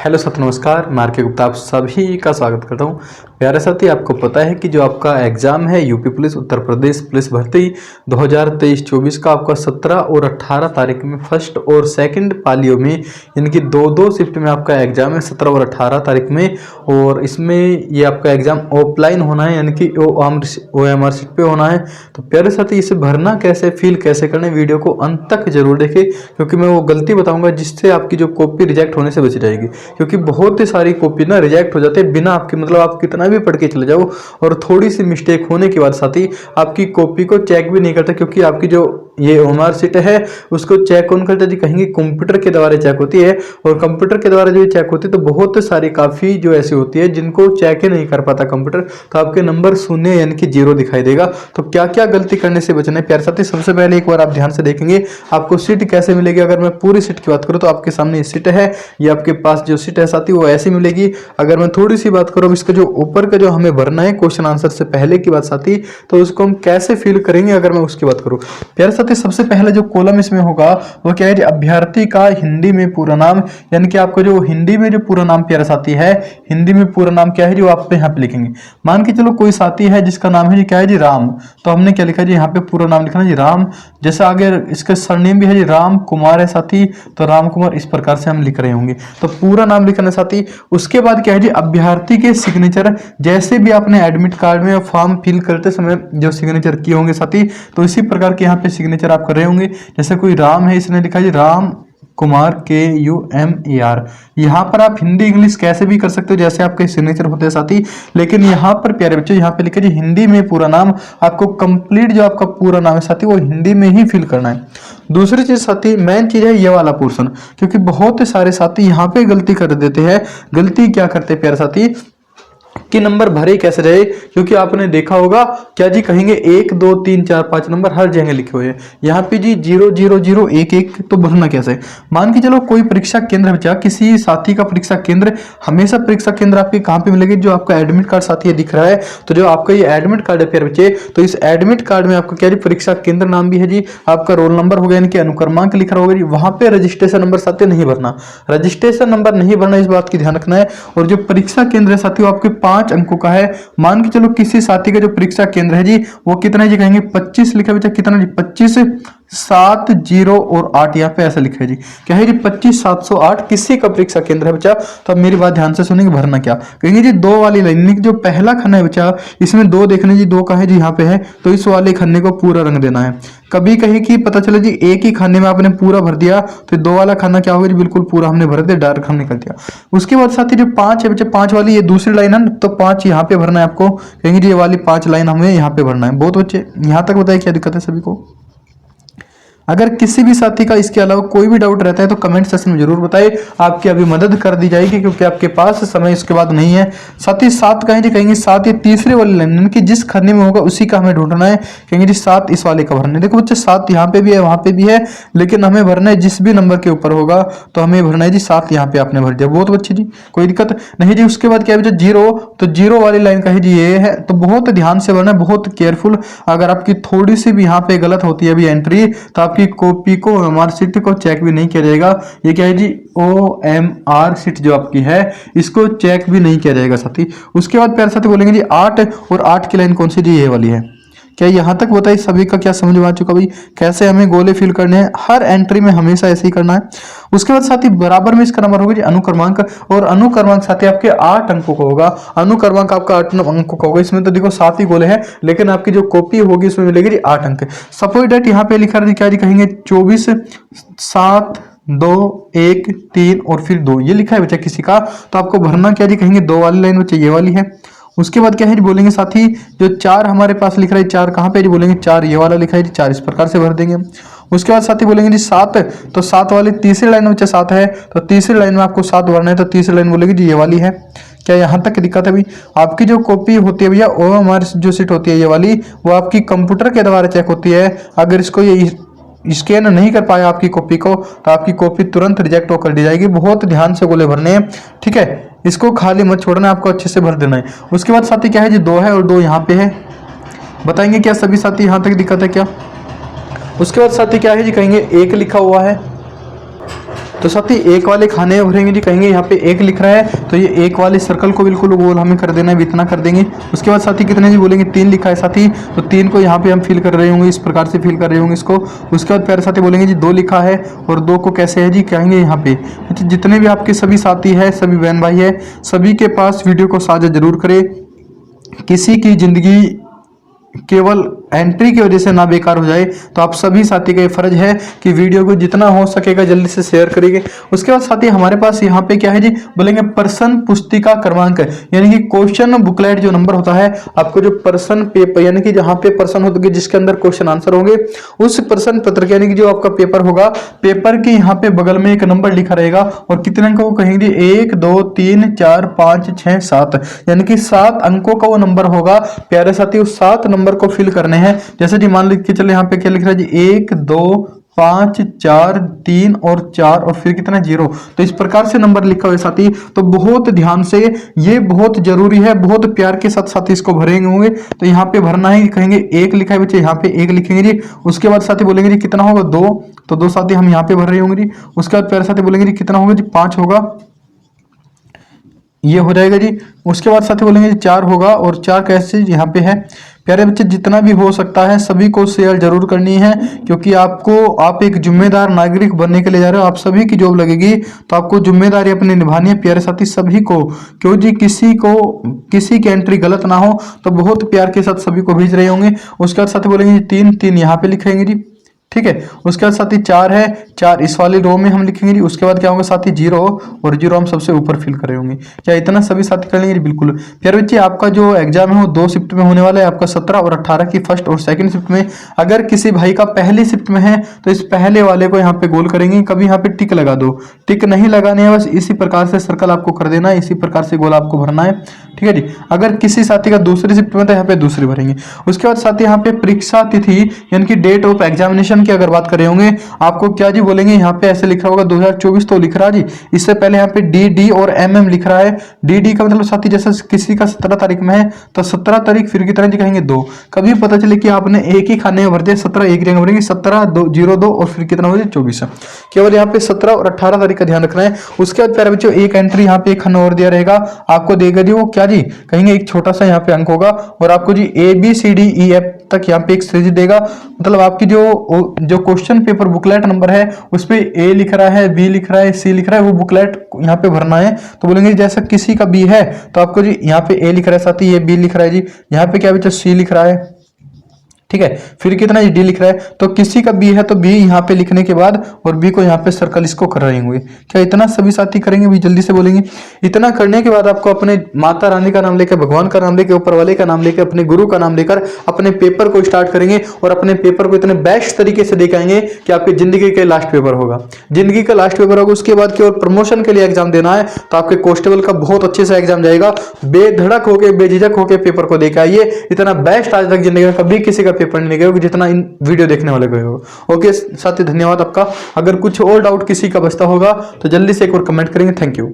Hello साथी नमस्कार, मैं आर.के. गुप्ता आप सभी का स्वागत करता हूं। प्यारे साथी, आपको पता है कि जो आपका एग्ज़ाम है UP police Uttar Pradesh police भर्ती 2023-24 का आपका 17 और 18 तारीख में फर्स्ट और सेकंड पालियों में इनकी दो शिफ्ट में आपका एग्ज़ाम है 17 और 18 तारीख में। और इसमें ये आपका एग्ज़ाम ऑफलाइन होना है, यानी कि OMR सीट पे होना है। तो प्यारे साथी, इसे भरना कैसे, फिल कैसे करना है, वीडियो को अंत तक जरूर देखें, क्योंकि मैं वो गलती बताऊँगा जिससे आपकी जो कॉपी रिजेक्ट होने से बच जाएगी। क्योंकि बहुत ही सारी कॉपी ना रिजेक्ट हो जाते हैं बिना आपके, मतलब आप कितना भी पढ़ के चले जाओ और थोड़ी सी मिस्टेक होने के बाद साथी आपकी कॉपी को चेक भी नहीं करता, क्योंकि आपकी जो ये OMR सीट है उसको चेक कौन करता है जी? कहेंगे कंप्यूटर के द्वारा चेक होती है। और कंप्यूटर के द्वारा जो चेक होती है तो बहुत सारी काफ़ी जो ऐसी होती है जिनको चेक ही नहीं कर पाता कंप्यूटर, तो आपके नंबर शून्य यानी कि 0 दिखाई देगा। तो क्या क्या गलती करने से बचना है प्यारे साथी, सबसे पहले एक बार आप ध्यान से देखेंगे आपको सीट कैसे मिलेगी। अगर मैं पूरी सीट की बात करूँ तो आपके सामने ये सीट है, ये आपके पास जो सीट है साथी वो ऐसी मिलेगी। अगर मैं थोड़ी सी बात करूँ इसका जो ऊपर का जो हमें भरना है क्वेश्चन आंसर से पहले की बात साथी, तो उसको हम कैसे फिल करेंगे अगर मैं उसकी बात करूँ प्यारे साथी, सबसे पहले जो कॉलम इसमें होगा वो क्या है जी? अभ्यर्थी का हिंदी में पूरा नाम, यानी कि आपको जो हिंदी में जो पूरा नाम प्यारे साथी है, हिंदी में पूरा नाम क्या है जो आप यहाँ पे लिखेंगे। मान के चलो कोई साथी है जिसका नाम है जी क्या है जी? राम, तो हमने क्या लिखा जी? यहाँ पे पूरा नाम लिखना जी राम। जैसे आगे इसका सरनेम भी है जी राम कुमार है साथी, तो राम कुमार इस प्रकार से हम लिख रहे होंगे, तो पूरा नाम लिखना साथी। उसके बाद क्या है जी? अभ्यर्थी के सिग्नेचर, जैसे भी आपने एडमिट कार्ड में फॉर्म फिल करते समय जो सिग्नेचर किए होंगे साथी, तो इसी प्रकार के यहाँ पे सिग्नेचर आप कर रहे होंगे। जैसे कोई राम है, इसने लिखा जी राम कुमार KUMAR। यहाँ पर आप हिंदी इंग्लिश कैसे भी कर सकते हो जैसे आपके सिग्नेचर होते हैं साथी, लेकिन यहाँ पर प्यारे बच्चों यहाँ पे लिखा जी हिंदी में पूरा नाम। आपको कंप्लीट जो आपका पूरा नाम है साथी वो हिंदी में ही फिल करना है। दूसरी चीज साथी, मेन चीज है ये वाला पोर्शन, क्योंकि बहुत सारे साथी यहाँ पे गलती कर देते हैं। गलती क्या करते हैं प्यारे साथी कि नंबर भरे कैसे रहे, क्योंकि आपने देखा होगा क्या जी? कहेंगे 1 2 3 4 5 नंबर हर जगह लिखे हुए हैं, यहाँ पे जी 0 0 0 1 1, तो भरना कैसे? मान के चलो कोई परीक्षा केंद्र बचा, किसी साथी का परीक्षा केंद्र, हमेशा परीक्षा केंद्र आपके कहाँ पे मिलेगी? जो आपका एडमिट कार्ड साथी है दिख रहा है, तो जो आपका ये एडमिट कार्ड है प्यारे बच्चे, तो इस एडमिट कार्ड में आपका क्या जी? परीक्षा केंद्र नाम भी है जी, आपका रोल नंबर हो गया, यानी कि अनुक्रमांक लिखा होगा जी। वहां पे रजिस्ट्रेशन नंबर साथी नहीं भरना, रजिस्ट्रेशन नंबर नहीं भरना, इस बात की ध्यान रखना है। और जो परीक्षा केंद्र है साथी वो आपके 5 अंकों का है। मान के चलो किसी साथी का जो परीक्षा केंद्र है जी वो कितना है जी? कहेंगे 25 लिखा बच्चा, कितना जी? 25 7 0 और 8, यहाँ पे ऐसा लिखा है जी क्या है जी? 25 708 किसी का परीक्षा केंद्र है बच्चा। तो अब मेरी बात ध्यान से सुनेंगे, भरना क्या कहेंगे जी? 2 वाली लाइन, जो पहला खन्ना है बच्चा इसमें 2 देखने जी, 2 का है जी यहाँ पे है, तो इस वाले खन्ने को पूरा रंग देना है। कभी कहीं कि पता चले जी एक ही खाने में आपने पूरा भर दिया, तो 2 वाला खाना क्या होगा जी? बिल्कुल पूरा हमने भर दिया, डार्क हम निकल दिया। उसके बाद साथी जो 5 है बच्चे, 5 वाली ये दूसरी लाइन है, तो 5 यहाँ पे भरना है आपको। कहेंगे जी ये वाली 5 लाइन हमें यहाँ पे भरना है। बहुत बच्चे यहाँ तक बताइए क्या दिक्कत है सभी को? अगर किसी भी साथी का इसके अलावा कोई भी डाउट रहता है तो कमेंट सेक्शन में जरूर बताइए, आपकी अभी मदद कर दी जाएगी, क्योंकि आपके पास समय इसके बाद नहीं है। साथ ही 7 कहेंगे जी, कहेंगे 7 ये तीसरे वाले लाइन कि जिस खन्ने में होगा उसी का हमें ढूंढना है। कहेंगे जी 7 इस वाले का भरना है। देखो बच्चे 7 यहाँ पे भी है, वहां पे भी है, लेकिन हमें भरना है जिस भी नंबर के ऊपर होगा, तो हमें भरना है जी 7, यहाँ पे आपने भर दिया। बहुत अच्छी जी, कोई दिक्कत नहीं जी। उसके बाद क्या है 0, तो 0 वाली लाइन का है जी ये है, तो बहुत ध्यान से भरना है, बहुत केयरफुल। अगर आपकी थोड़ी सी भी यहाँ पे गलत होती है अभी एंट्री, तो आपकी कॉपी को OMR सीट को चेक भी नहीं किया जाएगा। ये क्या है जी? OMR सीट जो आपकी है इसको चेक भी नहीं किया जाएगा साथी। उसके बाद प्यारे साथी बोलेंगे जी 8, और 8 की लाइन कौन सी जी? ये वाली है। क्या यहाँ तक बताइए सभी का क्या समझ में आ चुका भाई? कैसे हमें गोले फिल करने हैं, हर एंट्री में हमेशा ऐसे ही करना है। उसके बाद साथी बराबर में इसका नंबर होगा जी अनुक्रमांक, और अनुक्रमांक साथी आपके 8 अंकों का होगा। अनुक्रमांक आपका 8 अंकों का होगा। इसमें तो देखो 7 ही गोले हैं, लेकिन आपकी जो कॉपी होगी उसमें मिलेगी जी 8 अंक। सपोज डेट यहाँ पे लिखा है क्या जी? कहेंगे 24 7 2 1 3 और फिर 2, ये लिखा है बच्चा किसी का, तो आपको भरना क्या जी? कहेंगे 2 वाली लाइन बच्चा ये वाली है। उसके बाद क्या है जी? बोलेंगे साथी जो 4 हमारे पास लिख रहा है, 4 कहाँ पे जी? बोलेंगे 4 ये वाला लिखा है जी, 4 इस प्रकार से भर देंगे। उसके बाद साथी बोलेंगे जी 7, तो 7 वाली तीसरी लाइन में बच्चा 7 है, तो तीसरी लाइन में आपको 7 भरना है, तो तीसरी लाइन बोलेगी जी ये वाली है। क्या यहाँ तक दिक्कत है भाई? आपकी जो कॉपी होती है भैया OMR जो सीट होती है ये वाली, वो आपकी कंप्यूटर के द्वारा चेक होती है। अगर इसको ये स्कैन नहीं कर पाया आपकी कॉपी को, तो आपकी कॉपी तुरंत रिजेक्ट होकर दी जाएगी। बहुत ध्यान से गोले भरने हैं, ठीक है? इसको खाली मत छोड़ना, आपको अच्छे से भर देना है। उसके बाद साथी क्या है जी? 2 है और 2 यहाँ पे है। बताएंगे क्या सभी साथी यहाँ तक दिक्कत है क्या? उसके बाद साथी क्या है जी? कहेंगे 1 लिखा हुआ है, तो साथी एक वाले खाने भरेंगे जी, कहेंगे यहाँ पे एक लिख रहा है तो ये एक वाले सर्कल को बिल्कुल गोल हमें कर देना है, इतना कर देंगे। उसके बाद साथी कितने जी बोलेंगे 3 लिखा है साथी, तो 3 को यहाँ पे हम फिल कर रहे होंगे, इस प्रकार से फिल कर रहे होंगे इसको। उसके बाद प्यारे साथी बोलेंगे जी 2 लिखा है, और 2 को कैसे है जी, कहेंगे यहाँ पे जितने भी आपके सभी साथी है, सभी बहन भाई है, सभी के पास वीडियो को साझा जरूर करें। किसी की जिंदगी केवल एंट्री की वजह से ना बेकार हो जाए, तो आप सभी साथी का ये फर्ज है कि वीडियो को जितना हो सकेगा जल्दी से शेयर करिए। उसके बाद साथी हमारे पास यहाँ पे क्या है जी, बोलेंगे प्रश्न पुस्तिका क्रमांक, यानी कि क्वेश्चन बुकलेट जो नंबर होता है, आपको जो प्रश्न पेपर यानी कि जहाँ पे प्रश्न होंगे जिसके अंदर क्वेश्चन आंसर होंगे, उस प्रश्न पत्र यानी कि जो आपका पेपर होगा, पेपर के यहाँ पे बगल में एक नंबर लिखा रहेगा, और कितने अंकों को कहेंगे 1 2 3 4 5 6 7, यानी कि 7 अंकों का वो नंबर होगा। प्यारे साथी उस 7 नंबर को फिल करने हैं। जैसे जी मान लीजिए चले यहाँ पे क्या लिख रहा है जी 1 2 5 4 3 और 4 और फिर कितना 0, तो इस प्रकार से नंबर लिखा हुआ है साथी। तो बहुत ध्यान से, ये बहुत जरूरी है, बहुत प्यार के साथ साथी इसको भरेंगे होंगे। तो यहाँ पे भरना है, कहेंगे 1 लिखा है बच्चे, यहाँ पे 1 लिखेंगे जी। उसके बाद साथी बोलेंगे जी कितना होगा 2, तो 2 साथी हम यहाँ पे भर रहे होंगे जी। उसके बाद प्यारे साथी बोलेंगे जी कितना होगा जी 5 होगा, ये हो जाएगा जी। उसके बाद साथी बोलेंगे जी 4 होगा, और 4 कैसे यहाँ पे है। प्यारे बच्चे जितना भी हो सकता है सभी को शेयर जरूर करनी है, क्योंकि आप एक जिम्मेदार नागरिक बनने के लिए जा रहे हो। आप सभी की जॉब लगेगी, तो आपको जिम्मेदारी अपनी निभानी है प्यारे साथी सभी को, क्यों जी किसी की एंट्री गलत ना हो। तो बहुत प्यार के साथ सभी को भेज रहे होंगे। उसके बाद साथी बोलेंगे जी 3 यहाँ पे लिखेंगे जी, ठीक है। उसके बाद साथी 4 है, 4 इस वाली रो में हम लिखेंगे जी। उसके बाद क्या होगा साथी 0, और 0 हम सबसे ऊपर फिल कर रहे होंगे। क्या इतना सभी साथी कर लेंगे जी? बिल्कुल। फिर बच्चे आपका जो एग्जाम है वो 2 शिफ्ट में होने वाला है, आपका 17 और 18 की फर्स्ट और सेकंड शिफ्ट में। अगर किसी भाई का पहली शिफ्ट में है तो इस पहले वाले को यहाँ पे गोल करेंगे, कभी यहाँ पे टिक लगा दो, टिक नहीं लगाने है, बस इसी प्रकार से सर्कल आपको कर देना है, इसी प्रकार से गोल आपको भरना है, ठीक है जी। अगर किसी साथी का दूसरी शिफ्ट में तो यहाँ पे दूसरी भरेंगे। उसके बाद साथी यहाँ पे परीक्षा तिथि यानी कि डेट ऑफ एग्जामिनेशन की अगर बात करें होंगे, आपको क्या जी बोलेंगे, यहाँ पे ऐसे लिख रहा होगा 2024 तो लिख रहा है जी। इससे पहले यहाँ पे डी और MM लिख रहा है। डी का मतलब साथी जैसे किसी का 17 तारीख में है तो 17 तारीख फिर कितना जी कहेंगे 2। कभी पता चले कि आपने एक ही खाने में भर दिया, 17 एक जगह भरेंगे, 17 02 और फिर कितना हो जाए 24। केवल यहाँ पे 17 और 18 तारीख का ध्यान रखना है। उसके बाद प्यारे बच्चों एक एंट्री यहाँ पे एक खाना और दिया रहेगा, आपको देगा जी वो क्या जी कहेंगे एक छोटा सा यहाँ पे अंक होगा, और आपको जी ABCDEF तक यहाँ पे एक सीरीज देगा। मतलब आपकी जो क्वेश्चन पेपर बुकलेट नंबर है उस पे A लिख रहा है, B लिख रहा है, C लिख रहा है, वो बुकलेट यहाँ पे भरना है। तो बोलेंगे जैसा किसी का B है तो आपको जी यहाँ पे A लिख रहा है, साथ ही ये B लिख रहा है जी, यहाँ पे क्या बच्चा C लिख रहा है, ठीक है। फिर कितना डी लिख रहा है, तो किसी का बी है तो बी यहाँ पे लिखने के बाद और बी को यहाँ पे सर्कल इसको कर रहे होंगे। क्या इतना सभी साथी करेंगे? भी जल्दी से बोलेंगे। इतना करने के बाद आपको अपने माता रानी का नाम लेकर, भगवान का नाम लेकर, ऊपर वाले का नाम लेकर, अपने गुरु का नाम लेकर अपने पेपर को स्टार्ट करेंगे, और अपने पेपर को इतने बेस्ट तरीके से दिखाएंगे कि आपकी जिंदगी का लास्ट पेपर होगा, जिंदगी का लास्ट पेपर होगा। उसके बाद की और प्रमोशन के लिए एग्जाम देना है तो आपके कांस्टेबल का बहुत अच्छे से एग्जाम जाएगा। बेधड़क होकर, बेझिझक होकर पेपर को देकर आइए। इतना बेस्ट आज तक जिंदगी में कभी किसी का पेपर नहीं गया जितना इन वीडियो देखने वाले को होगा। ओके साथी, धन्यवाद आपका। अगर कुछ और डाउट किसी का बचता होगा तो जल्दी से एक और कमेंट करेंगे। Thank you.